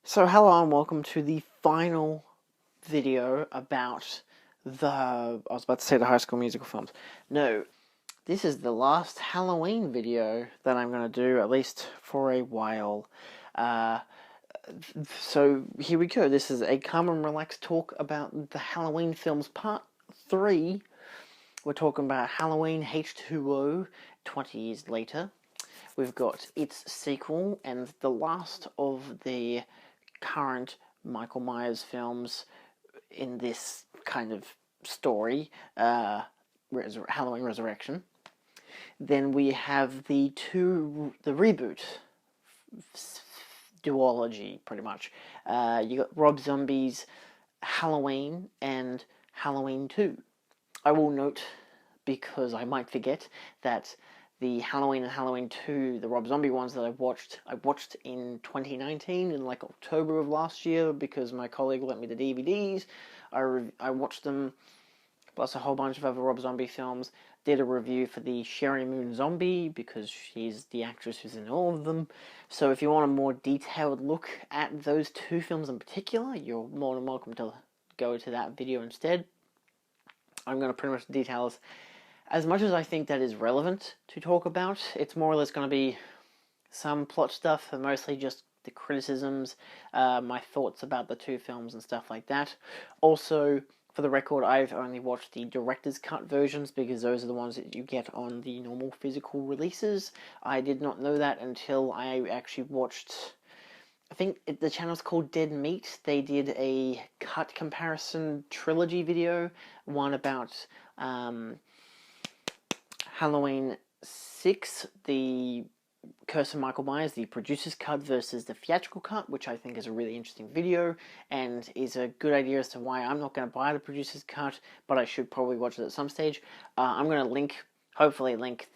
So hello and welcome to the final video about I was about to say the High School Musical films. No, this is the last Halloween video that I'm going to do, at least for a while. Uh, so here we go. This is a calm and relaxed talk about the Halloween films part 3. We're talking about Halloween H20, 20 years later. We've got its sequel and the last of the current Michael Myers films in this kind of story, Halloween Resurrection. Then we have the reboot duology, pretty much. You got Rob Zombie's Halloween and Halloween 2. I will note, because I might forget, that the Halloween and Halloween 2, the Rob Zombie ones that I watched in 2019, in like October of last year, because my colleague lent me the DVDs. I watched them, plus a whole bunch of other Rob Zombie films. Did a review for the Sherry Moon Zombie, because she's the actress who's in all of them. So if you want a more detailed look at those two films in particular, you're more than welcome to go to that video instead. I'm going to pretty much detail as much as I think that is relevant to talk about. It's more or less going to be some plot stuff, and mostly just the criticisms, my thoughts about the two films and stuff like that. Also, for the record, I've only watched the director's cut versions, because those are the ones that you get on the normal physical releases. I did not know that until I actually watched, I think the channel's called Dead Meat. They did a cut comparison trilogy video, one about Halloween 6, the Curse of Michael Myers, the producer's cut versus the theatrical cut, which I think is a really interesting video, and is a good idea as to why I'm not going to buy the producer's cut, but I should probably watch it at some stage. I'm going to hopefully link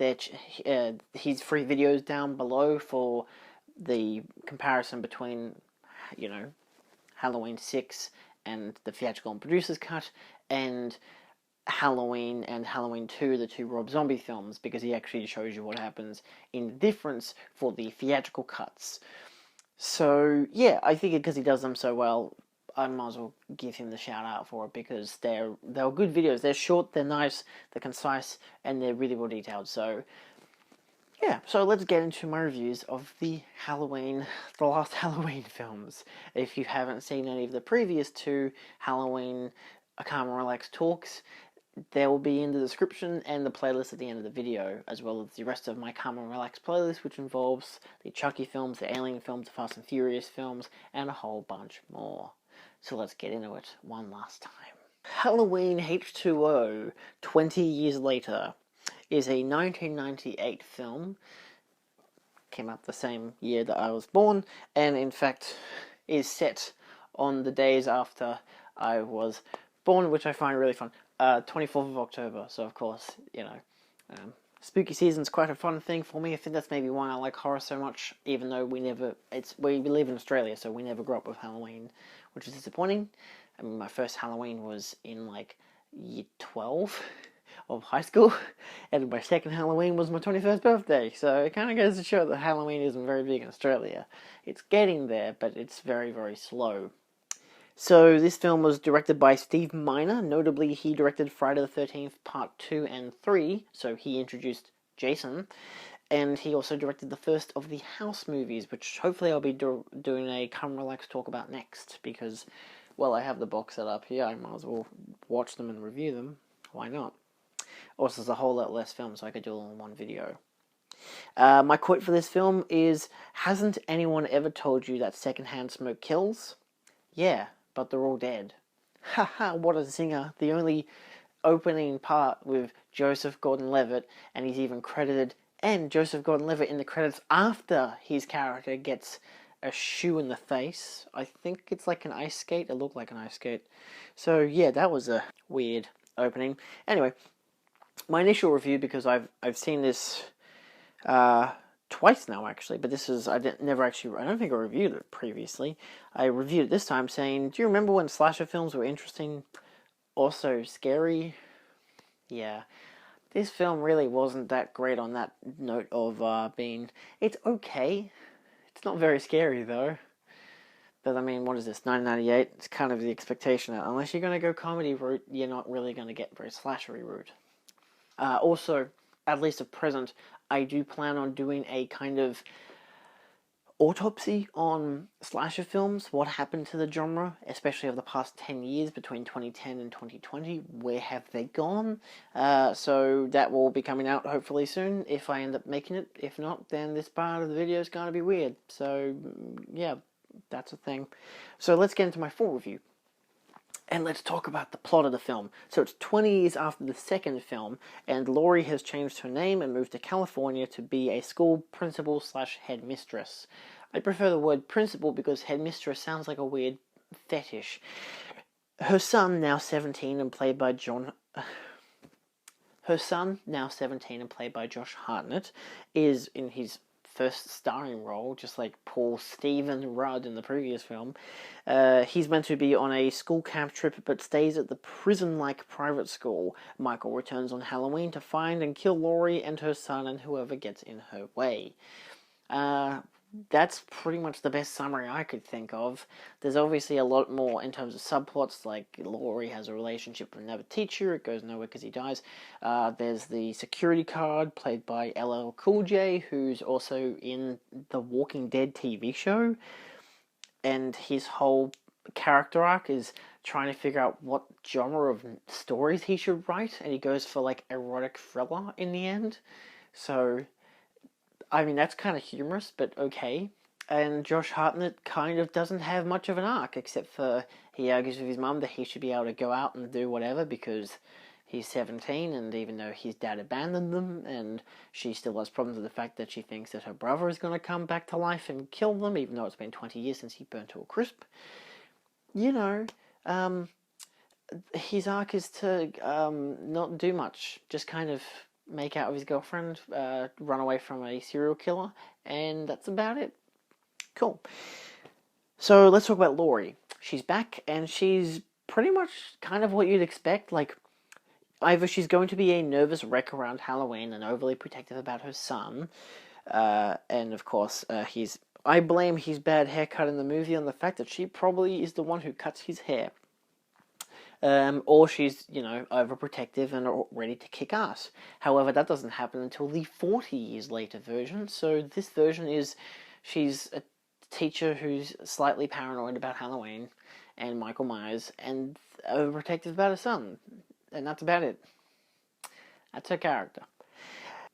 his free videos down below for the comparison between, Halloween 6 and the theatrical and producer's cut, and Halloween and Halloween 2, the two Rob Zombie films, because he actually shows you what happens in the difference for the theatrical cuts. So, yeah, I think because he does them so well, I might as well give him the shout out for it, because they're good videos. They're short, they're nice, they're concise, and they're really well detailed. So, yeah, so let's get into my reviews of the last Halloween films. If you haven't seen any of the previous two Halloween Calm and Relax talks, they will be in the description and the playlist at the end of the video, as well as the rest of my Calm and Relax playlist, which involves the Chucky films, the Alien films, the Fast and Furious films, and a whole bunch more. So let's get into it one last time. Halloween H20, 20 years later, is a 1998 film. Came out the same year that I was born, and in fact is set on the days after I was born, which I find really fun. 24th of October, so of course, spooky season's quite a fun thing for me. I think that's maybe why I like horror so much, even though we live in Australia, so we never grew up with Halloween, which is disappointing. I mean, my first Halloween was in, like, year 12 of high school, and my second Halloween was my 21st birthday, so it kind of goes to show that Halloween isn't very big in Australia. It's getting there, but it's very, very slow. So this film was directed by Steve Miner. Notably, he directed Friday the 13th Part 2 and 3, so he introduced Jason. And he also directed the first of the House movies, which hopefully I'll be doing a Come Relax talk about next, because, well, I have the box set up here. I might as well watch them and review them. Why not? Also, there's a whole lot less films, so I could do it all in one video. My quote for this film is, "Hasn't anyone ever told you that secondhand smoke kills? Yeah, but they're all dead." Haha, what a zinger. The only opening part with Joseph Gordon-Levitt, and he's even credited, and Joseph Gordon-Levitt in the credits after his character gets a shoe in the face. I think it's like an ice skate. It looked like an ice skate. So yeah, that was a weird opening. Anyway, my initial review, because I've seen this twice now, actually, but this is, I don't think I reviewed it previously. I reviewed it this time saying, do you remember when slasher films were interesting, also scary? Yeah, this film really wasn't that great on that note of it's okay. It's not very scary, though. But I mean, what is this, 1998? It's kind of the expectation that unless you're going to go comedy route, you're not really going to get very slashery route. Also, at least at present, I do plan on doing a kind of autopsy on slasher films. What happened to the genre, especially over the past 10 years between 2010 and 2020? Where have they gone? So that will be coming out hopefully soon if I end up making it. If not, then this part of the video is going to be weird. So yeah, that's a thing. So let's get into my full review. And let's talk about the plot of the film. So it's 20 years after the second film, and Laurie has changed her name and moved to California to be a school principal slash headmistress. I prefer the word principal because headmistress sounds like a weird fetish. Her son, now 17 and played by Josh Hartnett, is in his first starring role, just like Paul Stephen Rudd in the previous film. He's meant to be on a school camp trip, but stays at the prison-like private school. Michael returns on Halloween to find and kill Laurie and her son and whoever gets in her way. That's pretty much the best summary I could think of. There's obviously a lot more in terms of subplots, like Laurie has a relationship with another teacher, it goes nowhere because he dies. There's the security guard, played by LL Cool J, who's also in the Walking Dead TV show, and his whole character arc is trying to figure out what genre of stories he should write, and he goes for, like, erotic thriller in the end. So I mean, that's kind of humorous, but okay. And Josh Hartnett kind of doesn't have much of an arc, except for he argues with his mum that he should be able to go out and do whatever because he's 17, and even though his dad abandoned them, and she still has problems with the fact that she thinks that her brother is going to come back to life and kill them, even though it's been 20 years since he burnt to a crisp. You know, his arc is to not do much, just kind of make out with his girlfriend, run away from a serial killer, and that's about it. Cool. So let's talk about Laurie. She's back, and she's pretty much kind of what you'd expect. Like, either she's going to be a nervous wreck around Halloween and overly protective about her son, and of course, I blame his bad haircut in the movie on the fact that she probably is the one who cuts his hair. Or she's, overprotective and ready to kick ass. However, that doesn't happen until the 40 years later version. So this version is, she's a teacher who's slightly paranoid about Halloween and Michael Myers and overprotective about her son. And that's about it. That's her character.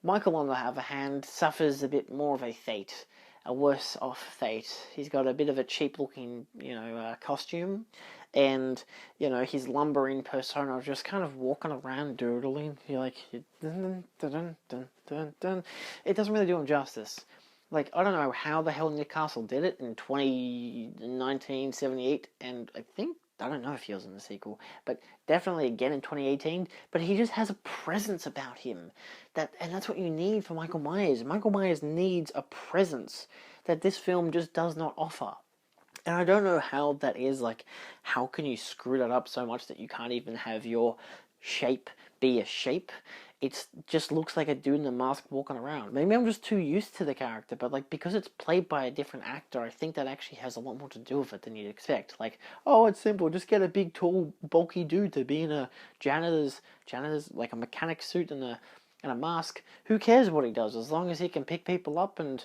Michael, on the other hand, suffers a bit more of a fate. A worse off fate. He's got a bit of a cheap looking, costume, and, his lumbering persona just kind of walking around doodling. You're like, dun, dun, dun, dun, dun. It doesn't really do him justice. Like, I don't know how the hell Nick Castle did it in 1978, and I don't know if he was in the sequel, but definitely again in 2018, but he just has a presence about him, and that's what you need for Michael Myers. Michael Myers needs a presence that this film just does not offer. And I don't know how that is. Like, how can you screw that up so much that you can't even have your shape be a shape? It just looks like a dude in a mask walking around. Maybe I'm just too used to the character, but, like, because it's played by a different actor, I think that actually has a lot more to do with it than you'd expect. Like, oh, it's simple, just get a big, tall, bulky dude to be in a janitor's, like a mechanic suit and a mask. Who cares what he does, as long as he can pick people up and,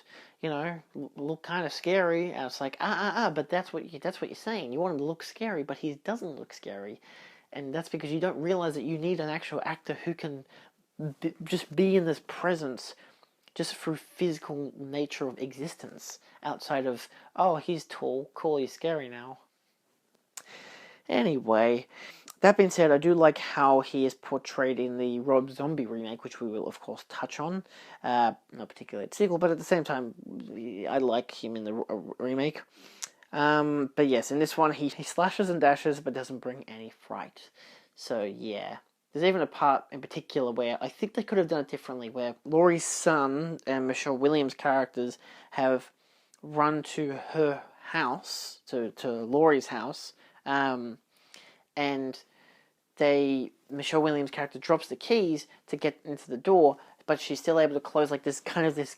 look kind of scary. And it's like, but that's what you're saying. You want him to look scary, but he doesn't look scary. And that's because you don't realize that you need an actual actor who can just be in this presence just through physical nature of existence, outside of, oh, he's tall, cool, he's scary now. Anyway, that being said, I do like how he is portrayed in the Rob Zombie remake, which we will, of course, touch on. Not particularly the sequel, but at the same time, I like him in the remake. But yes, in this one, he slashes and dashes, but doesn't bring any fright. So, yeah. There's even a part in particular where I think they could have done it differently, where Laurie's son and Michelle Williams' characters have run to her house, to Laurie's house, and Michelle Williams' character drops the keys to get into the door, but she's still able to close like this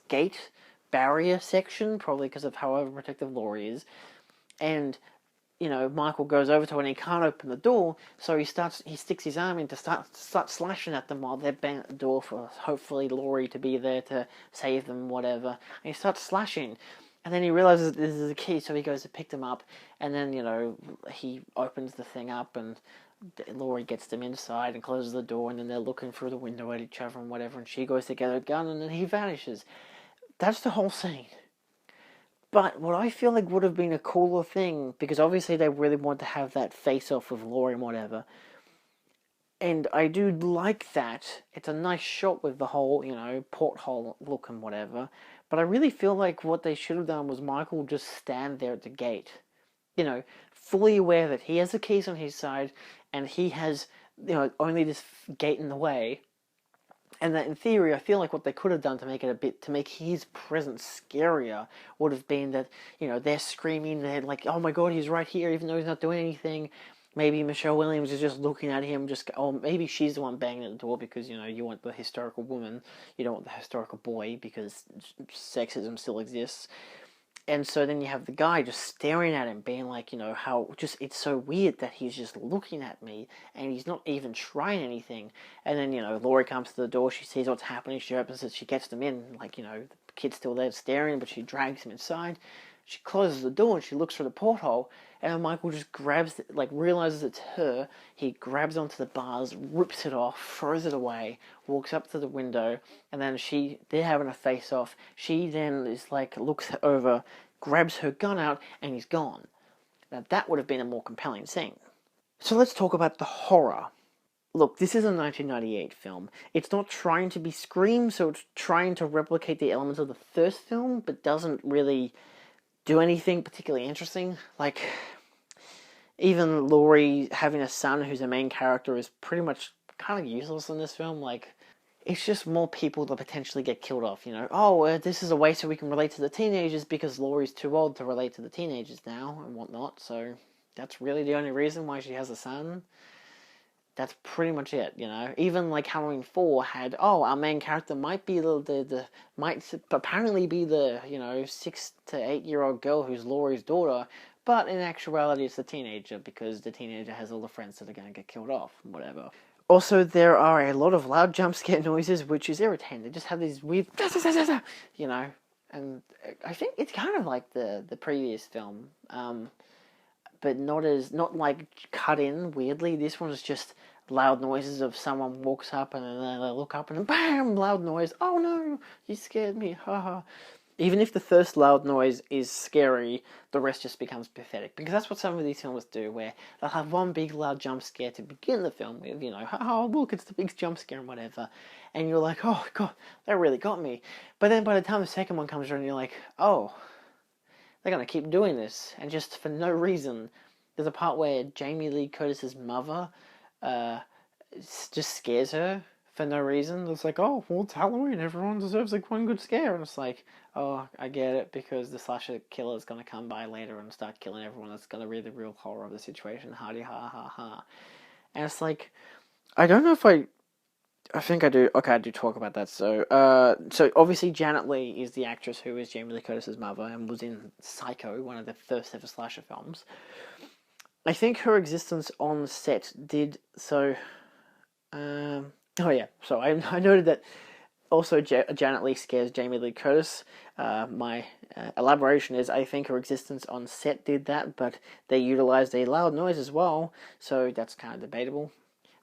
gate barrier section, probably because of how overprotective Laurie is. and Michael goes over to it and he can't open the door, so he sticks his arm in to start slashing at them while they're banging at the door for hopefully Laurie to be there to save them, whatever. And he starts slashing, and then he realizes this is a key, so he goes to pick them up, and then he opens the thing up, and Laurie gets them inside and closes the door, and then they're looking through the window at each other and whatever, and she goes to get her gun, and then he vanishes. That's the whole scene. But what I feel like would have been a cooler thing, because obviously they really want to have that face-off with Laurie and whatever, and I do like that. It's a nice shot with the whole, porthole look and whatever, but I really feel like what they should have done was Michael just stand there at the gate, fully aware that he has the keys on his side, and he has, only this gate in the way. And that, in theory, I feel like what they could have done to make his presence scarier would have been that, they're screaming, they're like, oh my god, he's right here, even though he's not doing anything. Maybe Michelle Williams is just looking at him, or maybe she's the one banging at the door because, you want the hysterical woman, you don't want the hysterical boy because sexism still exists. And so then you have the guy just staring at him, being like, how just it's so weird that he's just looking at me and he's not even trying anything. And then, Laurie comes to the door, she sees what's happening, she opens it, she gets them in, like, the kid's still there staring, but she drags him inside. She closes the door and she looks through the porthole, and Michael just grabs it, realizes it's her. He grabs onto the bars, rips it off, throws it away, walks up to the window, and then they're having a face off. She then looks over, grabs her gun out, and he's gone. Now that would have been a more compelling scene. So let's talk about the horror. Look, this is a 1998 film. It's not trying to be Scream, so it's trying to replicate the elements of the first film, but doesn't really do anything particularly interesting. Even Laurie having a son who's a main character is pretty much kind of useless in this film. It's just more people that potentially get killed off, this is a way so we can relate to the teenagers because Laurie's too old to relate to the teenagers now and whatnot, so that's really the only reason why she has a son. That's pretty much it, Even Halloween 4 had, our main character might be might apparently be the, 6 to 8 year old girl who's Laurie's daughter, but in actuality it's the teenager because the teenager has all the friends that are going to get killed off, whatever. Also, there are a lot of loud jump scare noises, which is irritating. They just have these weird, and I think it's kind of like the previous film, but not cut in weirdly. This one is just loud noises of someone walks up and then they look up and then bam, loud noise. Oh no, you scared me, haha. Even if the first loud noise is scary, the rest just becomes pathetic. Because that's what some of these films do, where they'll have one big loud jump scare to begin the film with, oh look, it's the big jump scare and whatever. And you're like, oh god, that really got me. But then by the time the second one comes around, you're like, oh, they're going to keep doing this. And just for no reason. There's a part where Jamie Lee Curtis's mother just scares her for no reason. It's like, oh, well, it's Halloween. Everyone deserves one good scare. And it's like, oh, I get it, because the slasher killer is going to come by later and start killing everyone. That's going to be the real horror of the situation. Hardy, ha, ha, ha. And it's like, I don't know if I think I do. Okay, I do talk about that. So obviously Janet Leigh is the actress who is Jamie Lee Curtis's mother and was in Psycho, one of the first ever slasher films. I think her existence on set did so. So I noted that also Janet Leigh scares Jamie Lee Curtis. My elaboration is I think her existence on set did that, but they utilized a loud noise as well, so that's kind of debatable.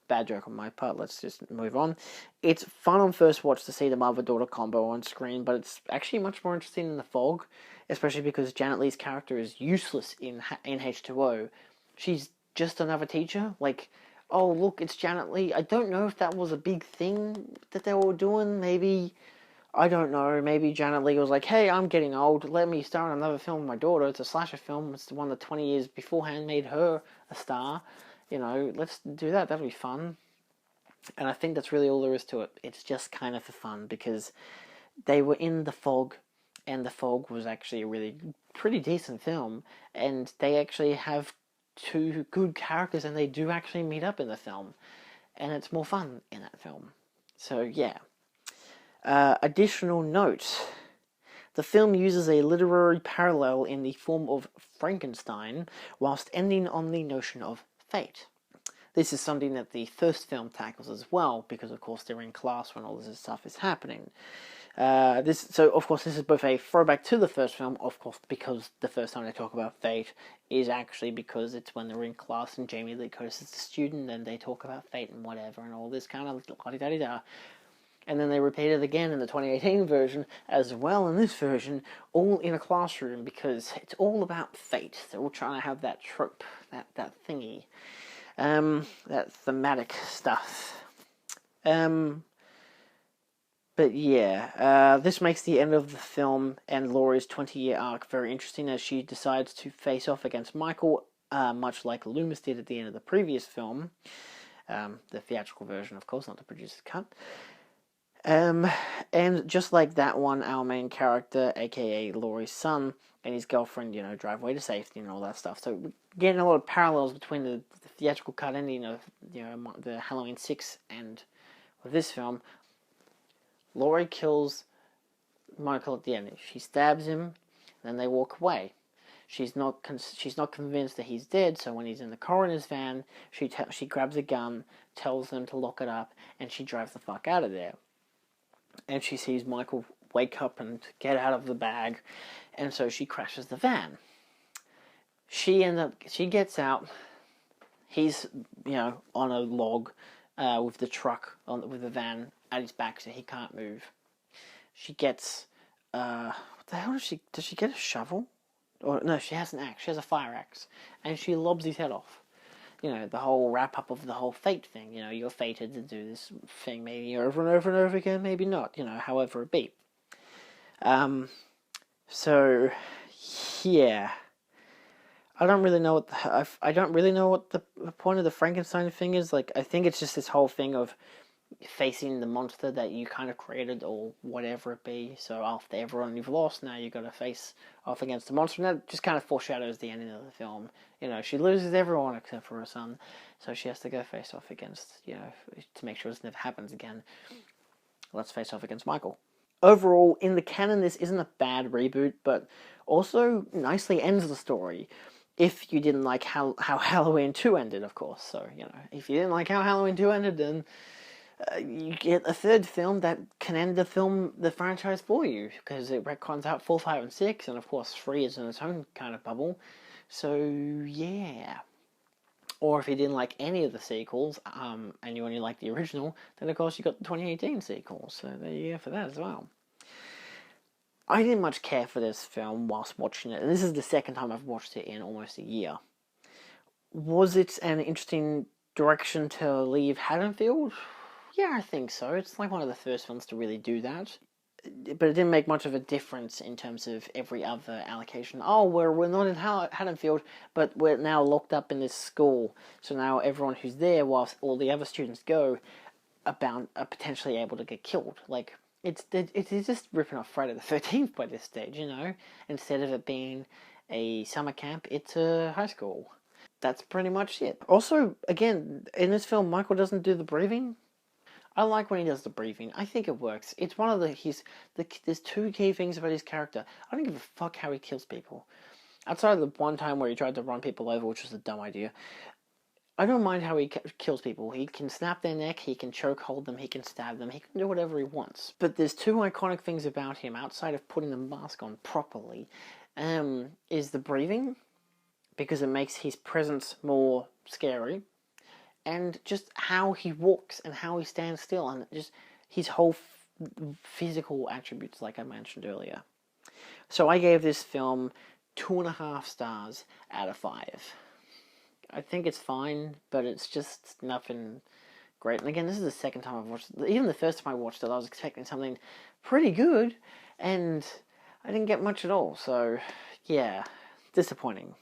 Bad joke on my part, let's just move on. It's fun on first watch to see the mother-daughter combo on screen, but it's actually much more interesting in The Fog, especially because Janet Leigh's character is useless in H20. She's just another teacher. Oh, look, it's Janet Leigh. I don't know if that was a big thing that they were doing. Maybe, I don't know, maybe Janet Leigh was like, hey, I'm getting old. Let me star in another film with my daughter. It's a slasher film. It's the one that 20 years beforehand made her a star. Let's do that. That'll be fun. And I think that's really all there is to it. It's just kind of for fun because they were in The Fog, and The Fog was actually a really pretty decent film, and they actually have two good characters, and they do actually meet up in the film, and it's more fun in that film. So yeah. Additional note: The film uses a literary parallel in the form of Frankenstein, whilst ending on the notion of fate. This is something that the first film tackles as well, because of course they're in class when all this stuff is happening. So of course this is both a throwback to the first film, of course, because the first time they talk about fate is actually because it's when they're in class and Jamie Lee Curtis is the student and they talk about fate and whatever and all this kind of la-di-da-di-da. And then they repeat it again in the 2018 version as well in this version, all in a classroom, because it's all about fate. They're all trying to have that trope, that thingy, that thematic stuff. But yeah, this makes the end of the film and Laurie's 20-year arc very interesting as she decides to face off against Michael, much like Loomis did at the end of the previous film. The theatrical version, of course, not the producer's cut. And just like that one, our main character, aka Laurie's son, and his girlfriend, drive away to safety and all that stuff. So we're getting a lot of parallels between the theatrical cut ending of, the Halloween 6 and with this film. Laurie kills Michael at the end. She stabs him, then they walk away. She's not convinced that he's dead, so when he's in the coroner's van, she grabs a gun, tells them to lock it up, and she drives the fuck out of there. And she sees Michael wake up and get out of the bag, and so she crashes the van. She gets out. He's, on a log with the truck, with the van at his back, so he can't move. She gets, what the hell does she get a shovel? Or, no, she has an axe. She has a fire axe. And she lobs his head off. The whole wrap-up of the whole fate thing. You're fated to do this thing maybe over and over and over again, maybe not, however it be. So, yeah. I don't really know what the point of the Frankenstein thing is. Like, I think it's just this whole thing of facing the monster that you kind of created or whatever it be. So after everyone you've lost, now you've got to face off against the monster. And that just kind of foreshadows the ending of the film. She loses everyone except for her son. So she has to go face off against, to make sure this never happens again. Let's face off against Michael. Overall, in the canon, this isn't a bad reboot, but also nicely ends the story. If you didn't like how Halloween 2 ended, of course. So, if you didn't like how Halloween 2 ended, then you get a third film that can end the franchise for you, because it retcons out 4, 5, and 6, and of course 3 is in its own kind of bubble. So, yeah. Or if you didn't like any of the sequels, and you only like the original, then of course you got the 2018 sequel. So there you go for that as well. I didn't much care for this film whilst watching it, and this is the second time I've watched it in almost a year. Was it an interesting direction to leave Haddonfield? Yeah, I think so. It's like one of the first films to really do that. But it didn't make much of a difference in terms of every other allocation. Oh, we're not in Haddonfield, but we're now locked up in this school. So now everyone who's there, whilst all the other students go, are potentially able to get killed. Like, it's just ripping off Friday the 13th by this stage, Instead of it being a summer camp, it's a high school. That's pretty much it. Also, again, in this film, Michael doesn't do the breathing. I like when he does the breathing. I think it works. It's one of there's two key things about his character. I don't give a fuck how he kills people. Outside of the one time where he tried to run people over, which was a dumb idea, I don't mind how he kills people. He can snap their neck, he can choke hold them, he can stab them, he can do whatever he wants. But there's two iconic things about him, outside of putting the mask on properly, is the breathing, because it makes his presence more scary, and just how he walks and how he stands still, and just his whole physical attributes, like I mentioned earlier. So I gave this film 2.5 stars out of 5. I think it's fine, but it's just nothing great. And again, this is the second time I've watched it. Even the first time I watched it, I was expecting something pretty good, and I didn't get much at all. So, yeah, disappointing.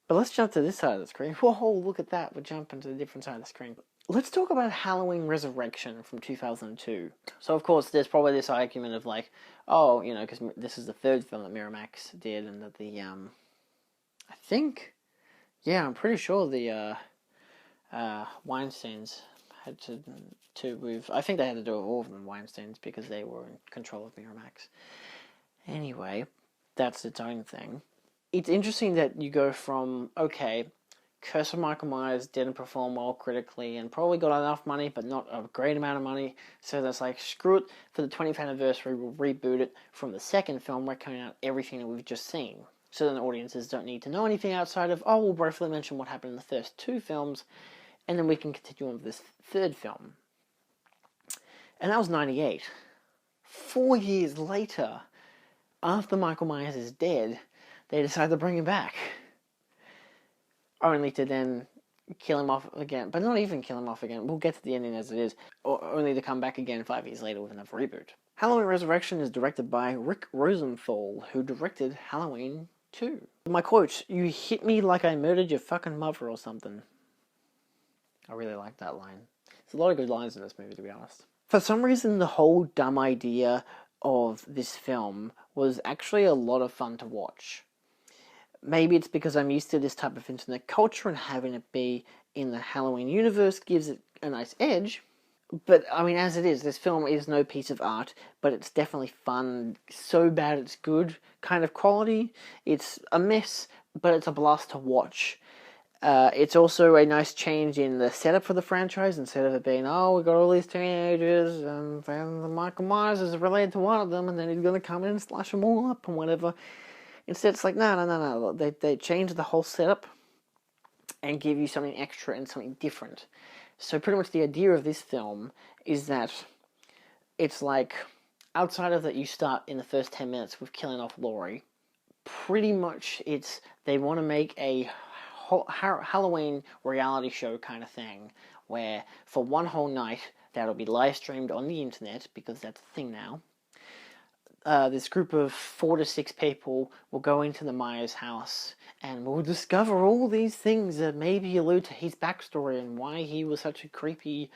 But let's jump to this side of the screen. Whoa, look at that. We're jumping to the different side of the screen. Let's talk about Halloween Resurrection from 2002. So, of course, there's probably this argument of like, oh, because this is the third film that Miramax did, and that I'm pretty sure the Weinsteins had to move. I think they had to do it with all of them Weinsteins because they were in control of Miramax. Anyway, that's its own thing. It's interesting that you go from, okay, Curse of Michael Myers didn't perform well critically and probably got enough money, but not a great amount of money. So that's like, screw it, for the 20th anniversary, we'll reboot it from the second film, reckoning out everything that we've just seen. So then the audiences don't need to know anything outside of, oh, we'll briefly mention what happened in the first two films, and then we can continue on with this third film. And that was 98. 4 years later, after Michael Myers is dead, they decide to bring him back. Only to then kill him off again. But not even kill him off again. We'll get to the ending as it is. Or only to come back again 5 years later with another reboot. Halloween Resurrection is directed by Rick Rosenthal, who directed Halloween 2. My quotes, you hit me like I murdered your fucking mother or something. I really like that line. There's a lot of good lines in this movie, to be honest. For some reason, the whole dumb idea of this film was actually a lot of fun to watch. Maybe it's because I'm used to this type of internet culture and having it be in the Halloween universe gives it a nice edge. But, I mean, as it is, this film is no piece of art, but it's definitely fun, so bad it's good kind of quality. It's a mess, but it's a blast to watch. It's also a nice change in the setup for the franchise. Instead of it being, oh, we got all these teenagers, and then Michael Myers is related to one of them, and then he's going to come in and slash them all up and whatever. Instead, it's like, no. They change the whole setup and give you something extra and something different. So pretty much the idea of this film is that it's like, outside of that you start in the first 10 minutes with killing off Laurie, pretty much it's, they want to make a Halloween reality show kind of thing, where for one whole night, that'll be live streamed on the internet, because that's a thing now. This group of 4 to 6 people will go into the Myers house and will discover all these things that maybe allude to his backstory and why he was such a creepy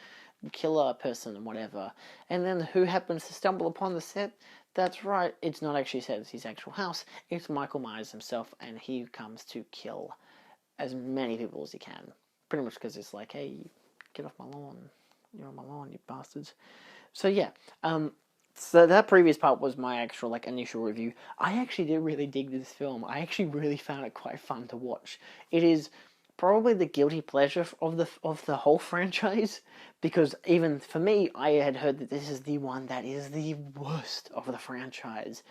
killer person and whatever. And then who happens to stumble upon the set? That's right, it's not actually set as his actual house, it's Michael Myers himself, and he comes to kill as many people as he can. Pretty much because it's like, hey, get off my lawn. You're on my lawn, you bastards. So yeah, so that previous part was my actual, like, initial review. I actually did really dig this film. I actually really found it quite fun to watch. It is probably the guilty pleasure of the whole franchise, because even for me, I had heard that this is the one that is the worst of the franchise.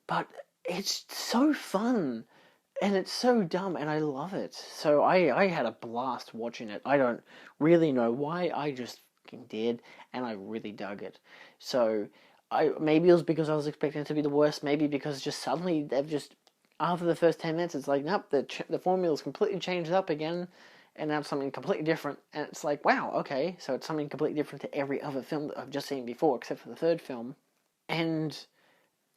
But it's so fun, and it's so dumb, and I love it. So I had a blast watching it. I don't really know why, I just did, and I really dug it. So maybe it was because I was expecting it to be the worst, maybe because just suddenly they've just, after the first 10 minutes, it's like, nope, the formula's completely changed up again, and now it's something completely different, and it's like, wow, okay, so it's something completely different to every other film that I've just seen before, except for the third film. And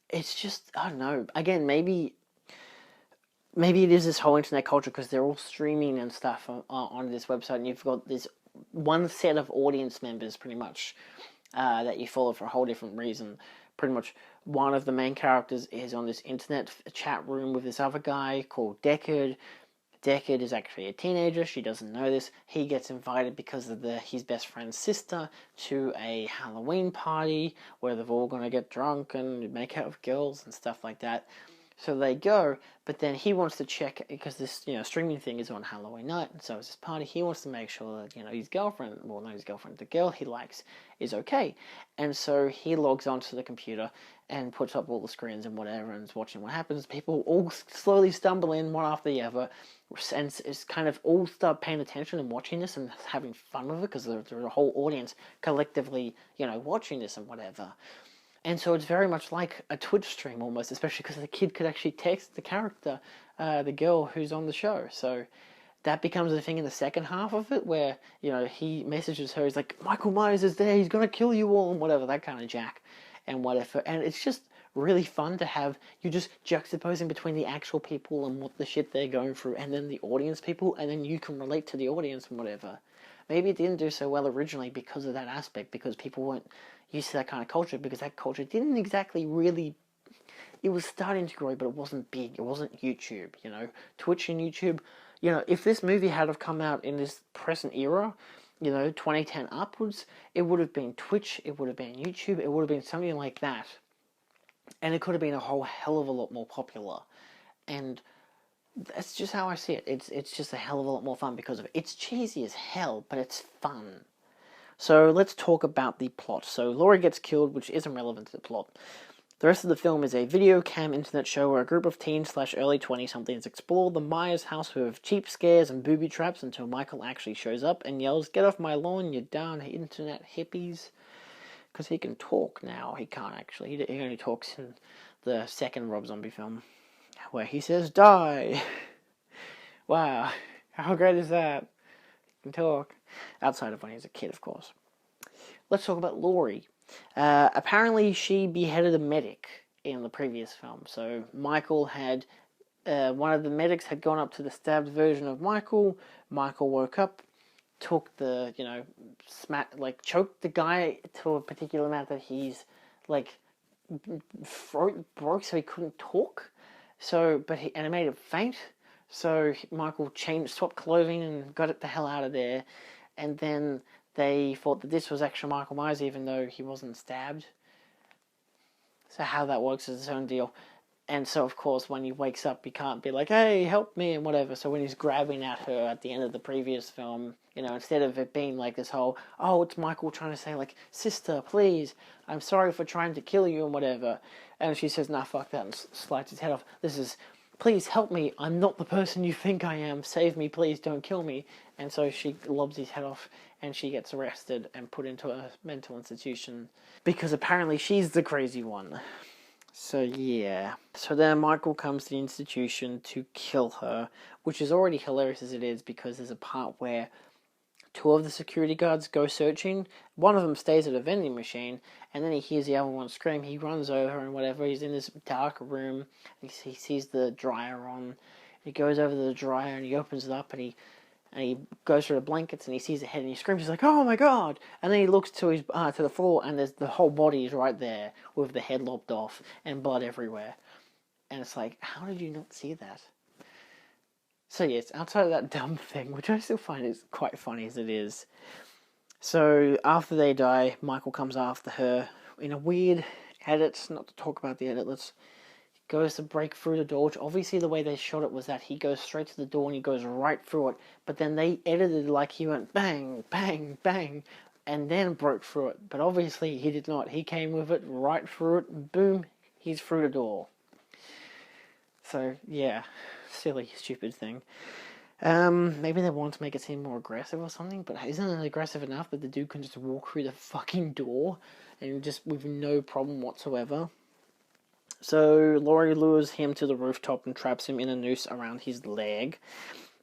it's just, I don't know, again, maybe it is this whole internet culture, because they're all streaming and stuff on this website, and you've got this one set of audience members, pretty much, that you follow for a whole different reason. Pretty much, one of the main characters is on this internet chat room with this other guy called Deckard. Deckard is actually a teenager. She doesn't know this. He gets invited because of his best friend's sister to a Halloween party where they're all going to get drunk and make out with girls and stuff like that. So they go, but then he wants to check, because this, streaming thing is on Halloween night, and so is this party. He wants to make sure that, his girlfriend, well, not his girlfriend, the girl he likes, is okay. And so he logs onto the computer and puts up all the screens and whatever, and is watching what happens. People all slowly stumble in, one after the other, and it's kind of all start paying attention and watching this and having fun with it, because there's a whole audience collectively, watching this and whatever. And so it's very much like a Twitch stream almost, especially because the kid could actually text the character, the girl who's on the show. So that becomes a thing in the second half of it, where, he messages her, he's like, Michael Myers is there, he's going to kill you all, and whatever, that kind of jack, and whatever. And it's just really fun to have you just juxtaposing between the actual people and what the shit they're going through, and then the audience people, and then you can relate to the audience and whatever. Maybe it didn't do so well originally because of that aspect, because people weren't used to that kind of culture, because that culture didn't exactly really, it was starting to grow, but it wasn't big, it wasn't YouTube, Twitch and YouTube, if this movie had have come out in this present era, 2010 upwards, it would have been Twitch, it would have been YouTube, it would have been something like that. and it could have been a whole hell of a lot more popular. And that's just how I see it. It's just a hell of a lot more fun because of it. It's cheesy as hell, but it's fun. So let's talk about the plot. So Laurie gets killed, which isn't relevant to the plot. The rest of the film is a video cam internet show where a group of teens / early 20-somethings explore the Myers house with cheap scares and booby traps until Michael actually shows up and yells, "Get off my lawn, you darn internet hippies." Because he can talk now. He can't actually. He only talks in the second Rob Zombie film, where he says, "Die." Wow, how great is that? He can talk. Outside of when he's a kid, of course. Let's talk about Laurie. Apparently, she beheaded a medic in the previous film. So Michael had one of the medics had gone up to the stabbed version of Michael. Michael woke up, took the choked the guy to a particular amount that he's throat broke, so he couldn't talk. So, and it made him faint. So Michael swapped clothing and got it the hell out of there. And then they thought that this was actually Michael Myers, even though he wasn't stabbed. So how that works is its own deal. And so, of course, when he wakes up, he can't be like, "Hey, help me," and whatever. So when he's grabbing at her at the end of the previous film, instead of it being like this whole, "Oh, it's Michael trying to say, like, sister, please, I'm sorry for trying to kill you," and whatever. And she says, "Nah, fuck that," and slides his head off. This is, "Please help me, I'm not the person you think I am, save me, please, don't kill me." And so she lobs his head off, and she gets arrested and put into a mental institution, because apparently she's the crazy one. So yeah. So then Michael comes to the institution to kill her, which is already hilarious as it is, because there's a part where two of the security guards go searching. One of them stays at a vending machine, and then he hears the other one scream. He runs over and whatever. He's in this dark room. He sees the dryer on. He goes over to the dryer and he opens it up, and he goes through the blankets and he sees a head and he screams. He's like, "Oh my god!" And then he looks to the floor, and there's the whole body is right there with the head lopped off and blood everywhere. And it's like, how did you not see that? So yes, outside of that dumb thing, which I still find is quite funny as it is. So after they die, Michael comes after her in a weird edit. Not to talk about the edit. Goes to break through the door, which obviously the way they shot it was that he goes straight to the door and he goes right through it, but then they edited like he went bang, bang, bang, and then broke through it. But obviously he did not. He came with it right through it, and boom, he's through the door. So, yeah, silly, stupid thing. Maybe they want to make it seem more aggressive or something, but isn't it aggressive enough that the dude can just walk through the fucking door and just with no problem whatsoever? So Laurie lures him to the rooftop and traps him in a noose around his leg.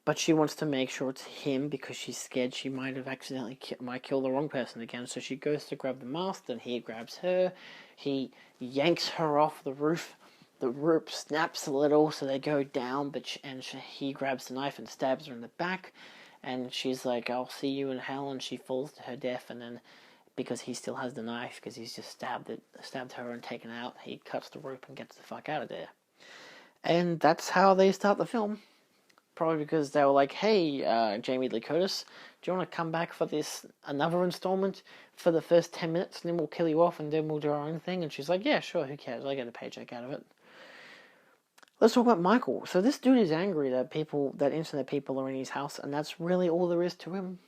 But she wants to make sure it's him because she's scared she might have accidentally might kill the wrong person again. So she goes to grab the mask, and he grabs her. He yanks her off the roof. The rope snaps a little, so they go down. He grabs the knife and stabs her in the back. And she's like, "I'll see you in hell," and she falls to her death. And then, because he still has the knife, because he's just stabbed her and taken out, he cuts the rope and gets the fuck out of there. And that's how they start the film. Probably because they were like, "Hey, Jamie Lee Curtis, do you want to come back for another installment for the first 10 minutes, and then we'll kill you off, and then we'll do our own thing?" And she's like, "Yeah, sure, who cares? I get a paycheck out of it." Let's talk about Michael. So this dude is angry that internet people are in his house, and that's really all there is to him.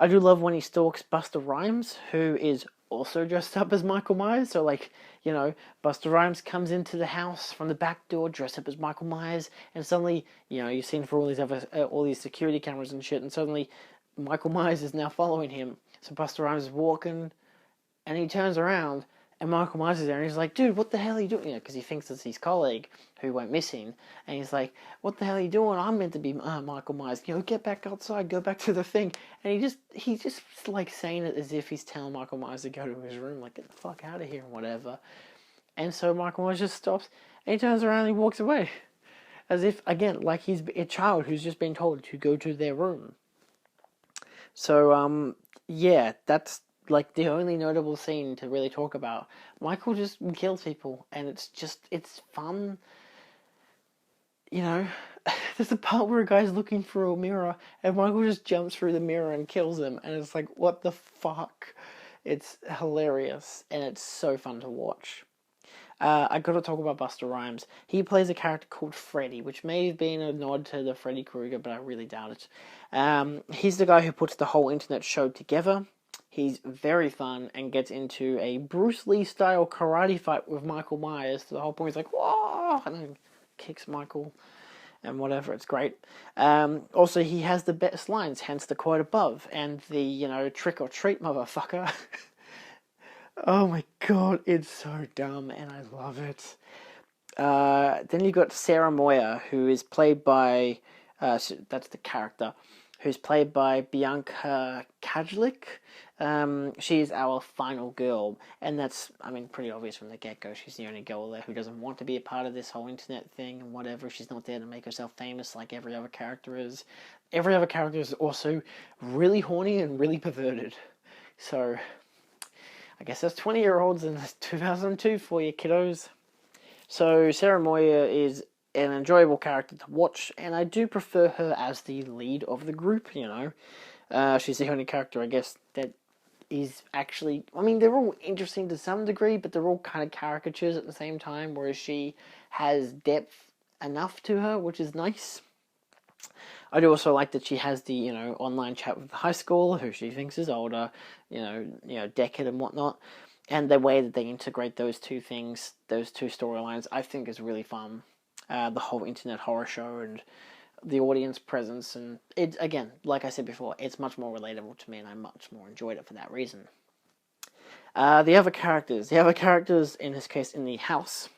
I do love when he stalks Busta Rhymes, who is also dressed up as Michael Myers. So, Busta Rhymes comes into the house from the back door, dressed up as Michael Myers, and suddenly, you've seen for all these security cameras and shit, and suddenly Michael Myers is now following him. So Busta Rhymes is walking, and he turns around, and Michael Myers is there, and he's like, "Dude, what the hell are you doing?" Because he thinks it's his colleague who went missing, and he's like, "What the hell are you doing? I'm meant to be Michael Myers. Get back outside, go back to the thing." And he's just like saying it as if he's telling Michael Myers to go to his room, like, "Get the fuck out of here," and whatever. And so Michael Myers just stops, and he turns around and he walks away, as if, again, like he's a child who's just been told to go to their room. So, yeah, that's like the only notable scene to really talk about. Michael just kills people, and it's fun. There's a part where a guy's looking through a mirror, and Michael just jumps through the mirror and kills him, and it's like, what the fuck? It's hilarious, and it's so fun to watch. I gotta talk about Busta Rhymes. He plays a character called Freddy, which may have been a nod to the Freddy Krueger, but I really doubt it. He's the guy who puts the whole internet show together. He's very fun and gets into a Bruce Lee style karate fight with Michael Myers. To the whole point, he's like, whoa, and then kicks Michael and whatever. It's great. Also, he has the best lines, hence the quote above, and the, trick or treat, motherfucker. Oh my god, it's so dumb, and I love it. Then you got Sarah Moyer, who is played by, that's the character, who's played by Bianca Kajlik. She's our final girl, and that's, pretty obvious from the get-go. She's the only girl there who doesn't want to be a part of this whole internet thing and whatever. She's not there to make herself famous like every other character is. Every other character is also really horny and really perverted. So, I guess that's 20-year-olds in 2002 for you, kiddos. So, Sarah Moyer is an enjoyable character to watch, and I do prefer her as the lead of the group, She's the only character, I guess, that is actually... they're all interesting to some degree, but they're all kind of caricatures at the same time, whereas she has depth enough to her, which is nice. I do also like that she has the, online chat with the high schooler, who she thinks is older, decade and whatnot. And the way that they integrate those two things, those two storylines, I think is really fun. The whole internet horror show and the audience presence. And it, again, like I said before, it's much more relatable to me and I much more enjoyed it for that reason. The other characters in this case in the house,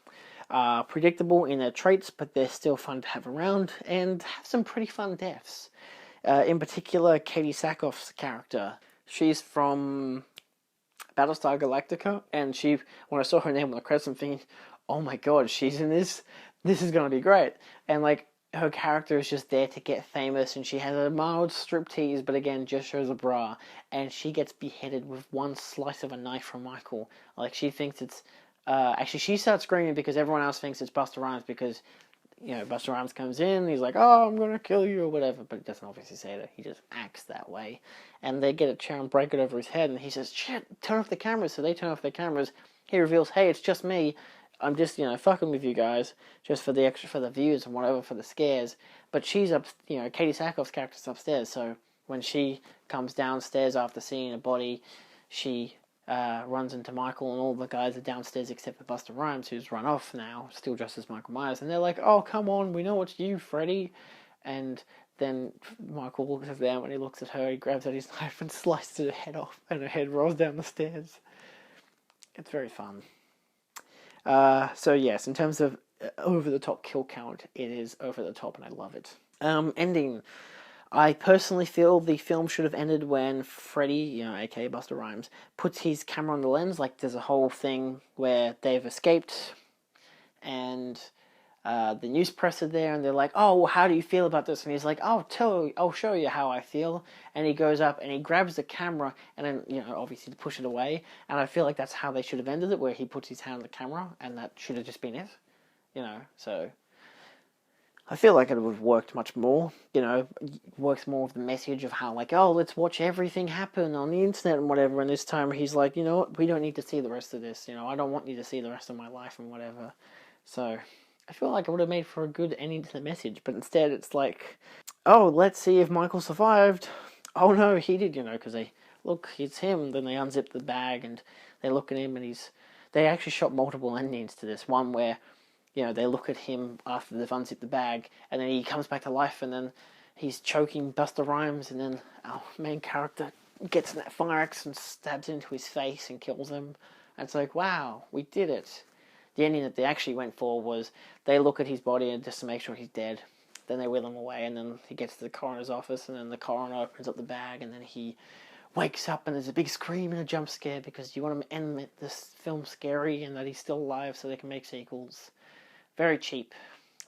are predictable in their traits, but they're still fun to have around and have some pretty fun deaths. In particular, Katie Sackhoff's character. She's from Battlestar Galactica, and when I saw her name on the credits, I'm thinking, oh my god, she's in this? This is going to be great. And, her character is just there to get famous, and she has a mild striptease, but again, just shows a bra, and she gets beheaded with one slice of a knife from Michael. She thinks it's... actually, she starts screaming because everyone else thinks it's Busta Rhymes because, Busta Rhymes comes in, and he's like, oh, I'm going to kill you, or whatever, but he doesn't obviously say that, he just acts that way. And they get a chair and break it over his head, and he says, shit, turn off the cameras, so they turn off their cameras. He reveals, hey, it's just me, I'm just, fucking with you guys, just for the views and whatever, for the scares. But she's up, Katie Sackhoff's character's upstairs, so when she comes downstairs after seeing a body, she runs into Michael, and all the guys are downstairs except for Busta Rhymes, who's run off now, still dressed as Michael Myers, and they're like, oh, come on, we know it's you, Freddy. And then Michael looks at them, and he looks at her, he grabs at his knife and slices her head off, and her head rolls down the stairs. It's very fun. So yes, in terms of over-the-top kill count, it is over-the-top, and I love it. Ending. I personally feel the film should have ended when Freddy, aka Busta Rhymes, puts his camera on the lens. There's a whole thing where they've escaped, and the news press are there, and they're like, oh, well, how do you feel about this? And he's like, I'll show you how I feel. And he goes up, and he grabs the camera, and then, obviously to push it away. And I feel like that's how they should have ended it, where he puts his hand on the camera, and that should have just been it. So... I feel like it would have worked much more, works more with the message of how, oh, let's watch everything happen on the internet and whatever, and this time he's like, you know what, we don't need to see the rest of this, I don't want you to see the rest of my life and whatever. So, I feel like it would have made for a good ending to the message, but instead it's like, oh, let's see if Michael survived. Oh no, he did, because they, look, it's him, then they unzip the bag and they look at him and they actually shot multiple endings to this, one where they look at him after they've unzipped the bag, and then he comes back to life, and then he's choking Busta Rhymes, and then our main character gets in that fire axe and stabs into his face and kills him. And it's like, wow, we did it. The ending that they actually went for was they look at his body and just to make sure he's dead. Then they wheel him away, and then he gets to the coroner's office, and then the coroner opens up the bag, and then he wakes up, and there's a big scream and a jump scare because you want to end this film scary and that he's still alive so they can make sequels. Very cheap,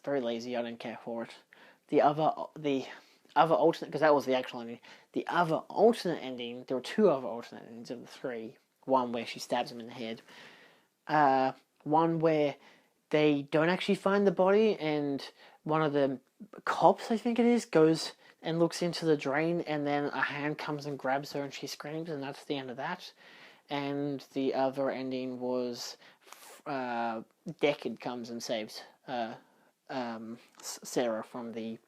very lazy, I don't care for it. The other alternate, because that was the actual ending, the other alternate ending, there were two other alternate endings of the three. One where she stabs him in the head. One where they don't actually find the body, and one of the cops, I think it is, goes and looks into the drain, and then a hand comes and grabs her and she screams, and that's the end of that. And the other ending was Deckard comes and saves Sarah from the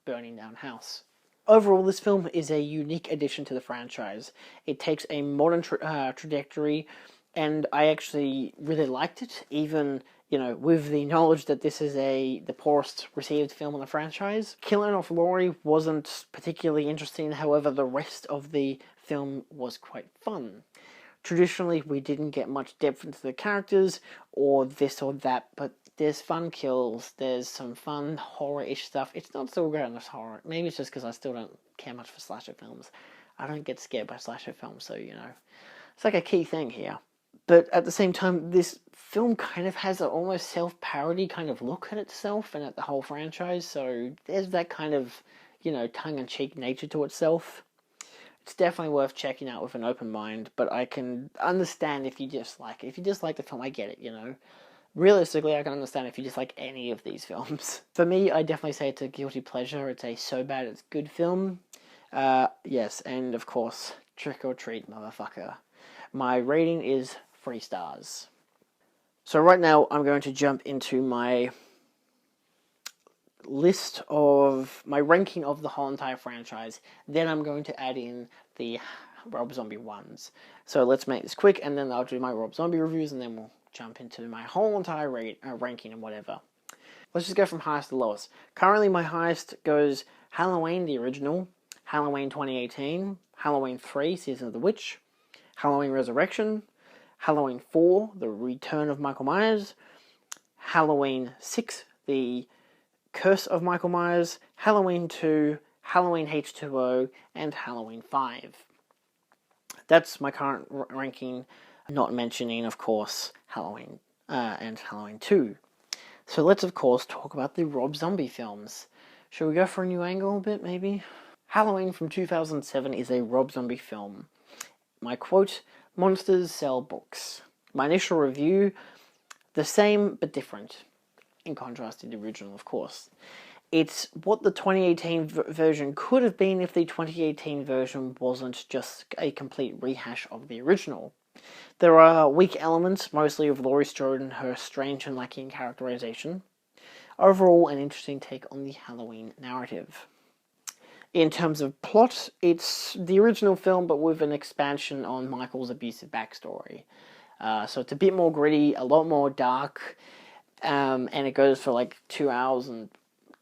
burning down house. Overall, this film is a unique addition to the franchise. It takes a modern trajectory, and I actually really liked it, even, you know, with the knowledge that this is the poorest received film in the franchise. Killing Off Laurie wasn't particularly interesting, however, the rest of the film was quite fun. Traditionally, we didn't get much depth into the characters, or this or that, but there's fun kills, there's some fun horror-ish stuff. It's not so great on this horror. Maybe it's just because I still don't care much for slasher films. I don't get scared by slasher films, so, you know, it's like a key thing here. But at the same time, this film kind of has an almost self-parody kind of look at itself and at the whole franchise, so there's that kind of, you know, tongue-in-cheek nature to itself. It's definitely worth checking out with an open mind, but I can understand if you dislike it. If you dislike the film, I get it, you know. Realistically, I can understand if you dislike any of these films. For me, I definitely say it's a guilty pleasure. It's a so bad it's good film. Yes, and of course, Trick or Treat, motherfucker. My rating is 3 stars. So right now, I'm going to jump into my list of my ranking of the whole entire franchise. Then I'm going to add in the Rob Zombie ones. So let's make this quick, and then I'll do my Rob Zombie reviews, and then we'll jump into my whole entire ranking and whatever. Let's just go from highest to lowest. Currently, my highest goes Halloween, the original, Halloween 2018, Halloween 3, Season of the Witch, Halloween Resurrection, Halloween 4, The Return of Michael Myers, Halloween 6, The Curse of Michael Myers, Halloween 2, Halloween H20, and Halloween 5. That's my current ranking, not mentioning, of course, Halloween and Halloween 2. So let's, of course, talk about the Rob Zombie films. Shall we go for a new angle a bit, maybe? Halloween from 2007 is a Rob Zombie film. My quote, monsters sell books. My initial review, the same but different. In contrast to the original, of course. It's what the 2018 version could have been if the 2018 version wasn't just a complete rehash of the original. There are weak elements, mostly of Laurie Strode and her strange and lacking characterization. Overall, an interesting take on the Halloween narrative. In terms of plot, it's the original film, but with an expansion on Michael's abusive backstory. So it's a bit more gritty, a lot more dark, and it goes for like 2 hours and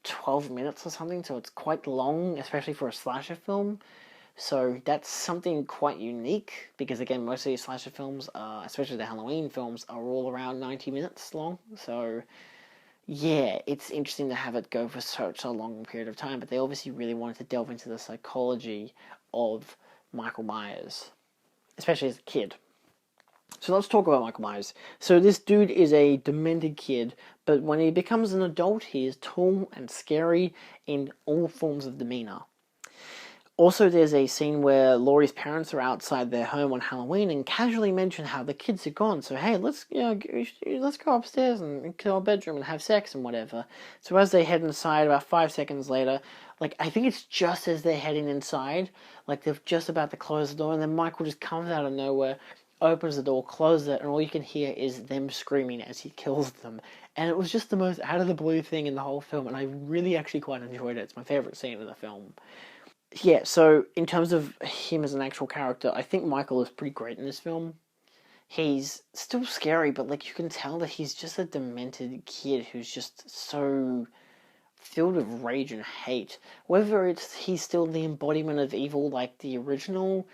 12 minutes or something, so it's quite long, especially for a slasher film. So that's something quite unique, because again, most of these slasher films, especially the Halloween films, are all around 90 minutes long. So yeah, it's interesting to have it go for such a long period of time, but they obviously really wanted to delve into the psychology of Michael Myers, especially as a kid. So let's talk about Michael Myers. So this dude is a demented kid, but when he becomes an adult, he is tall and scary in all forms of demeanor. Also, there's a scene where Laurie's parents are outside their home on Halloween and casually mention how the kids are gone. So hey, let's go upstairs and to our bedroom and have sex and whatever. So as they head inside, about 5 seconds later, like I think it's just as they're heading inside, like they're just about to close the door, and then Michael just comes out of nowhere, opens the door, closes it, and all you can hear is them screaming as he kills them. And it was just the most out of the blue thing in the whole film, and I really actually quite enjoyed it. It's my favourite scene in the film. Yeah, so in terms of him as an actual character, I think Michael is pretty great in this film. He's still scary, but like you can tell that he's just a demented kid who's just so filled with rage and hate. Whether he's still the embodiment of evil like the original,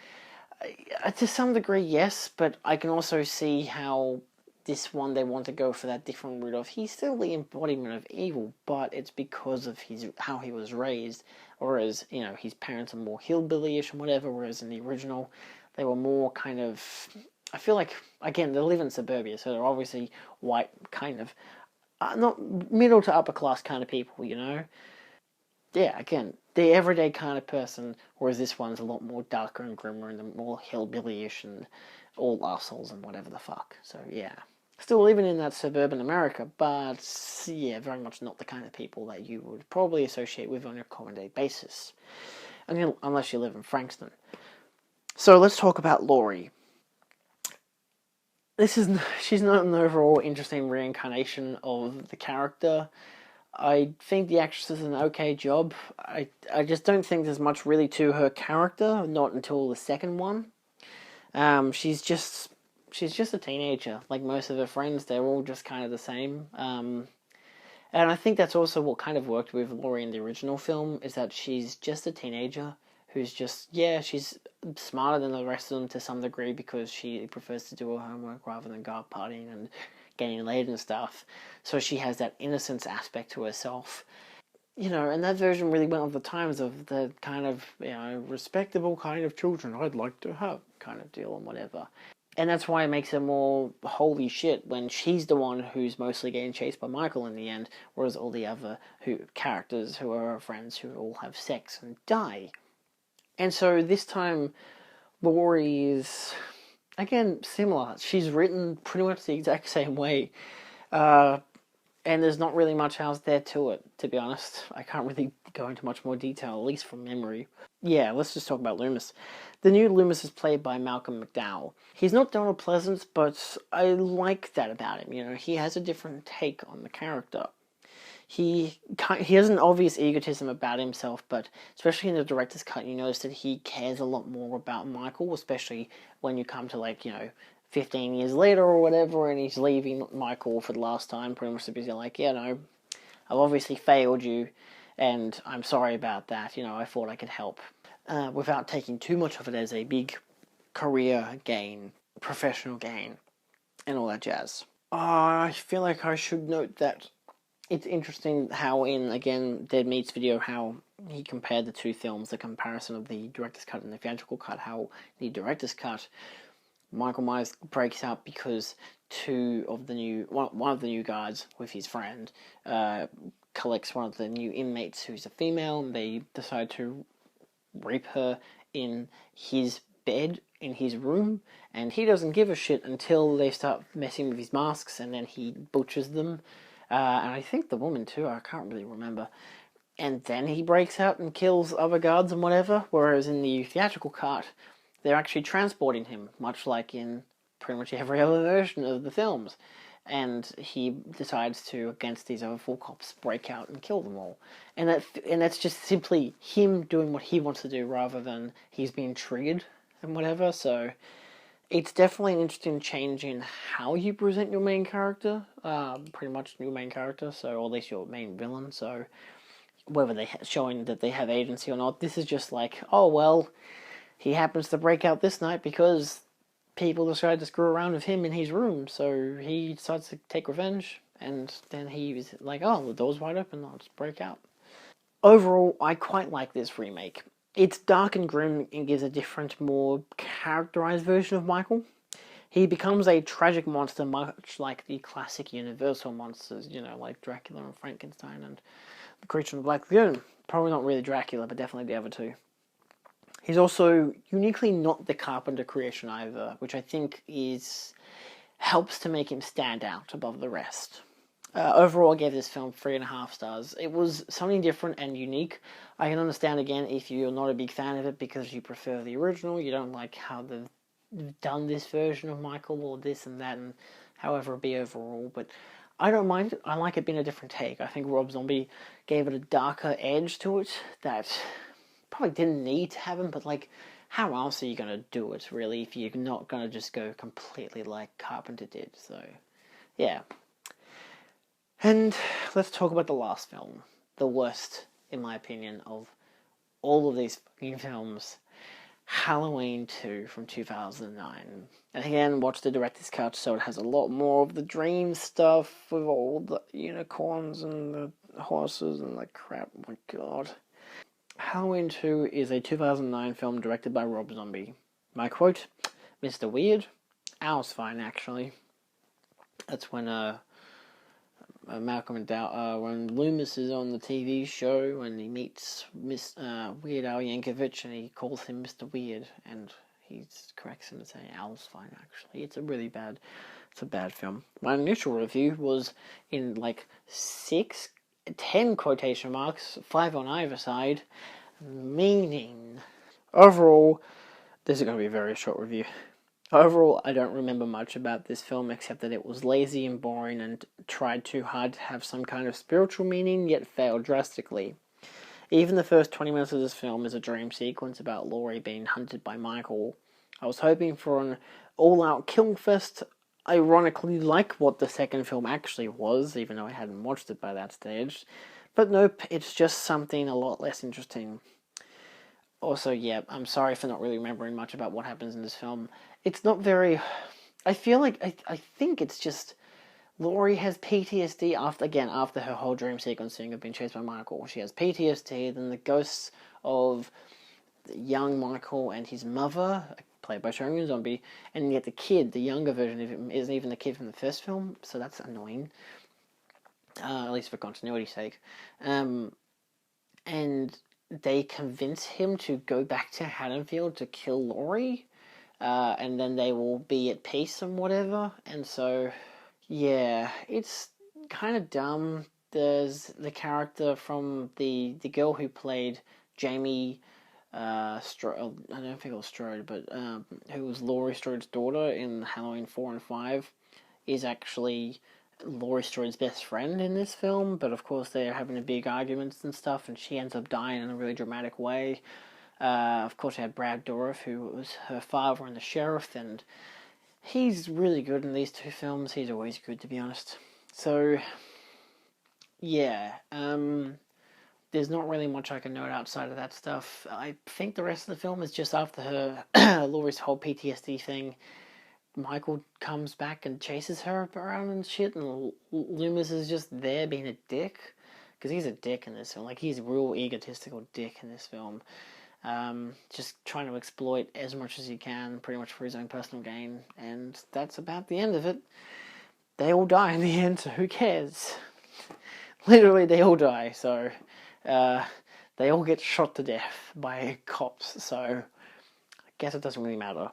to some degree, yes, but I can also see how this one they want to go for that different route of he's still the embodiment of evil, but it's because of how he was raised, whereas, you know, his parents are more hillbilly-ish and whatever, whereas in the original they were more kind of, I feel like, again, they live in suburbia, so they're obviously white, kind of, not middle to upper class kind of people, you know? Yeah, again, the everyday kind of person, whereas this one's a lot more darker and grimmer and more hillbilly-ish and all assholes and whatever the fuck. So, yeah. Still living in that suburban America, but, yeah, very much not the kind of people that you would probably associate with on a common-day basis. Unless you live in Frankston. So, let's talk about Laurie. she's not an overall interesting reincarnation of the character. I think the actress does an okay job. I just don't think there's much really to her character, not until the second one. She's just a teenager, like most of her friends. They're all just kind of the same. And I think that's also what kind of worked with Laurie in the original film, is that she's just a teenager who's just, yeah, she's smarter than the rest of them to some degree because she prefers to do her homework rather than go out partying and getting laid and stuff. So she has that innocence aspect to herself. You know, and that version really went with the times of the kind of, you know, respectable kind of children I'd like to have kind of deal and whatever. And that's why it makes her more holy shit when she's the one who's mostly getting chased by Michael in the end, whereas all the other characters who are her friends who all have sex and die. And so this time, Laurie is, again, similar. She's written pretty much the exact same way. And there's not really much else there to it, to be honest. I can't really go into much more detail, at least from memory. Yeah, let's just talk about Loomis. The new Loomis is played by Malcolm McDowell. He's not Donald Pleasance, but I like that about him. You know, he has a different take on the character. He has an obvious egotism about himself, but especially in the director's cut, you notice that he cares a lot more about Michael, especially when you come to, like, you know, 15 years later or whatever, and he's leaving Michael for the last time, pretty much because he's like, yeah, no, I've obviously failed you, and I'm sorry about that, you know, I thought I could help. Without taking too much of it as a big career gain, professional gain, and all that jazz. I feel like I should note that it's interesting how in, again, Dead Meat's video, how he compared the two films, the comparison of the director's cut and the theatrical cut, how the director's cut, Michael Myers breaks out because one of the new guards with his friend collects one of the new inmates who's a female, and they decide to rape her in his bed in his room, and he doesn't give a shit until they start messing with his masks, and then he butchers them, and I think the woman too, I can't really remember. And then he breaks out and kills other guards and whatever, whereas in the theatrical cut, they're actually transporting him, much like in pretty much every other version of the films. And he decides to, against these other four cops, break out and kill them all. And that's just simply him doing what he wants to do rather than he's being triggered and whatever. So it's definitely an interesting change in how you present your main character, pretty much your main character, so or at least your main villain. So whether they're showing that they have agency or not, this is just like, oh well, he happens to break out this night because people decided to screw around with him in his room, so he decides to take revenge, and then he was like, oh, the door's wide open, I'll just break out. Overall, I quite like this remake. It's dark and grim and gives a different, more characterized version of Michael. He becomes a tragic monster, much like the classic Universal monsters, you know, like Dracula and Frankenstein and the Creature in the Black Lagoon. Probably not really Dracula, but definitely the other two. He's also uniquely not the Carpenter creation either, which I think helps to make him stand out above the rest. Overall, I gave this film 3.5 stars. It was something different and unique. I can understand, again, if you're not a big fan of it because you prefer the original, you don't like how they've done this version of Michael or this and that, and however it be overall, but I don't mind it. I like it being a different take. I think Rob Zombie gave it a darker edge to it that probably didn't need to have him, but like, how else are you going to do it, really, if you're not going to just go completely like Carpenter did? So, yeah. And let's talk about the last film. The worst, in my opinion, of all of these fucking films. Halloween 2 from 2009. And again, watch the director's cut, so it has a lot more of the dream stuff with all the unicorns and the horses and like crap. Oh my god. Halloween 2 is a 2009 film directed by Rob Zombie. My quote, Mr. Weird? Ours fine, actually. That's when Malcolm and when Loomis is on the TV show and he meets Weird Al Yankovic and he calls him Mr. Weird and he corrects him and saying Al's fine, actually. It's a bad film. My initial review was in like 10 quotation marks, 5 on either side, meaning. Overall, this is going to be a very short review. Overall, I don't remember much about this film except that it was lazy and boring and tried too hard to have some kind of spiritual meaning, yet failed drastically. Even the first 20 minutes of this film is a dream sequence about Laurie being hunted by Michael. I was hoping for an all-out kill fest, ironically like what the second film actually was, even though I hadn't watched it by that stage. But nope, it's just something a lot less interesting. Also, yeah, I'm sorry for not really remembering much about what happens in this film. It's not very... I feel like... I think it's just... Laurie has PTSD after her whole dream sequencing of being chased by Michael. She has PTSD, then the ghosts of young Michael and his mother, played by Shogun Zombie, and yet the kid, the younger version of him, isn't even the kid from the first film, so that's annoying. At least for continuity's sake. And they convince him to go back to Haddonfield to kill Laurie, and then they will be at peace and whatever, and so... Yeah, it's kind of dumb. There's the character from the girl who played Jamie Strode, I don't think it was Strode, but who was Laurie Strode's daughter in Halloween 4 and 5, is actually Laurie Strode's best friend in this film, but of course they're having a big arguments and stuff, and she ends up dying in a really dramatic way. Of course, you had Brad Dourif, who was her father and the sheriff, and he's really good in these two films. He's always good, to be honest. So, yeah, there's not really much I can note outside of that stuff. I think the rest of the film is just after her, Laurie's whole PTSD thing. Michael comes back and chases her around and shit, and Loomis is just there being a dick. Because he's a dick in this film. Like, he's a real egotistical dick in this film. Just trying to exploit as much as he can, pretty much for his own personal gain, and that's about the end of it. They all die in the end, so who cares? Literally, they all die, so they all get shot to death by cops, so I guess it doesn't really matter.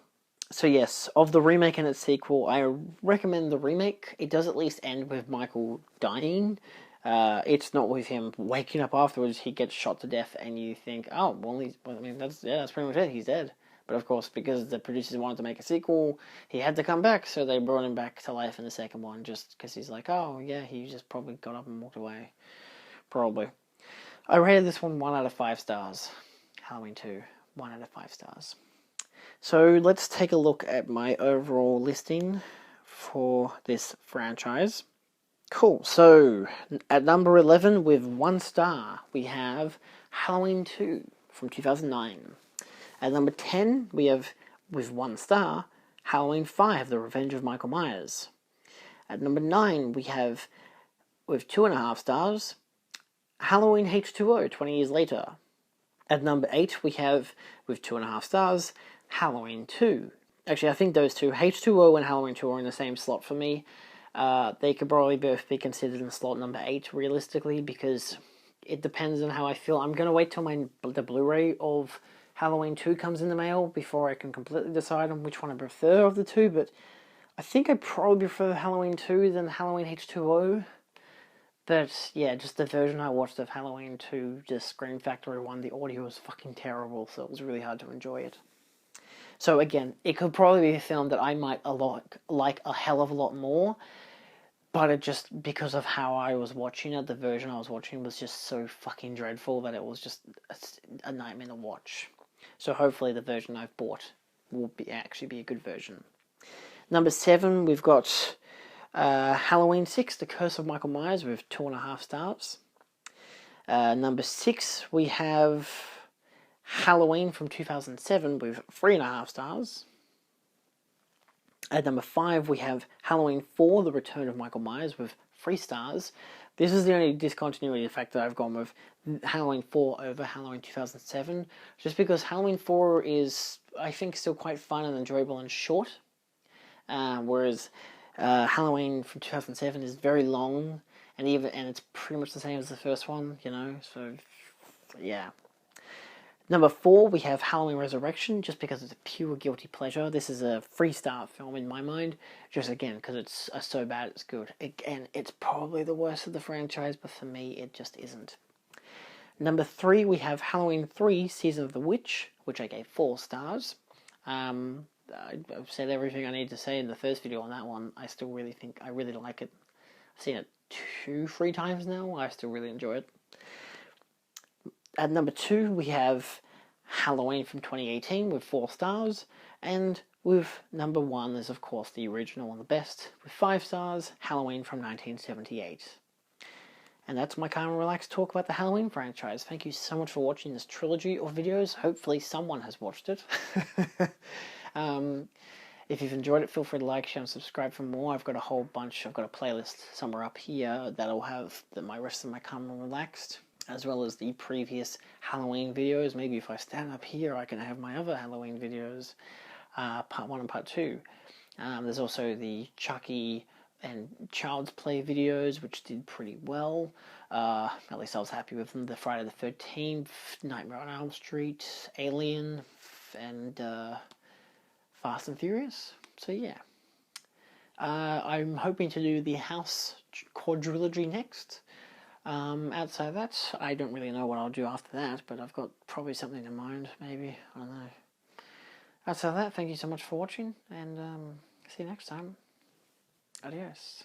So yes, of the remake and its sequel, I recommend the remake. It does at least end with Michael dying. It's not with him waking up afterwards. He gets shot to death, and you think, oh, that's pretty much it. He's dead. But of course, because the producers wanted to make a sequel, he had to come back, so they brought him back to life in the second one, just because he's like, oh yeah, he just probably got up and walked away, probably. I rated this one 1 out of 5 stars. Halloween 2, 1 out of 5 stars. So let's take a look at my overall listing for this franchise. Cool, so at number 11 with 1 star, we have Halloween 2 from 2009. At number 10, we have, with 1 star, Halloween 5, The Revenge of Michael Myers. At number 9, we have, with 2.5 stars, Halloween H20, 20 years later. At number 8, we have, with 2.5 stars, Halloween 2. Actually, I think those two, H2O and Halloween 2, are in the same slot for me. They could probably both be considered in slot number 8, realistically, because it depends on how I feel. I'm going to wait till the Blu-ray of Halloween 2 comes in the mail before I can completely decide on which one I prefer of the two, but I think I probably prefer Halloween 2 than Halloween H2O. But yeah, just the version I watched of Halloween 2, just Scream Factory 1, the audio was fucking terrible, so it was really hard to enjoy it. So again, it could probably be a film that I might like a hell of a lot more, but it just, because of how I was watching it, the version I was watching was just so fucking dreadful that it was just a nightmare to watch. So hopefully the version I've bought will actually be a good version. Number 7, we've got Halloween 6, The Curse of Michael Myers, with 2.5 stars. Number 6, we have Halloween from 2007 with 3.5 stars. At number 5, we have Halloween 4, The Return of Michael Myers, with 3 stars. This is the only discontinuity fact that I've gone with Halloween 4 over Halloween 2007, just because Halloween 4 is, I think, still quite fun and enjoyable and short, whereas Halloween from 2007 is very long, and it's pretty much the same as the first one, you know, so yeah. Number 4, we have Halloween Resurrection, just because it's a pure guilty pleasure. This is a 3-star film in my mind, just again, because it's so bad it's good. Again, it's probably the worst of the franchise, but for me, it just isn't. Number 3, we have Halloween 3, Season of the Witch, which I gave 4 stars. I've said everything I need to say in the first video on that one. I still really think I really like it. I've seen it 2-3 times now. I still really enjoy it. At number 2, we have Halloween from 2018 with 4 stars, and with number 1 is of course the original and the best with 5 stars, Halloween from 1978. And that's my calm and relaxed talk about the Halloween franchise. Thank you so much for watching this trilogy of videos. Hopefully someone has watched it. If you've enjoyed it, feel free to like, share, and subscribe for more. I've got a whole bunch. I've got a playlist somewhere up here that'll have my rest of my calm and relaxed, as well as the previous Halloween videos. Maybe if I stand up here, I can have my other Halloween videos, part 1 and part 2. There's also the Chucky and Child's Play videos, which did pretty well. At least I was happy with them. The Friday the 13th, Nightmare on Elm Street, Alien, and Fast and Furious. So yeah. I'm hoping to do the House quadrilogy next. Outside of that, I don't really know what I'll do after that, but I've got probably something in mind, maybe. I don't know. Outside of that, thank you so much for watching, and see you next time. Adios.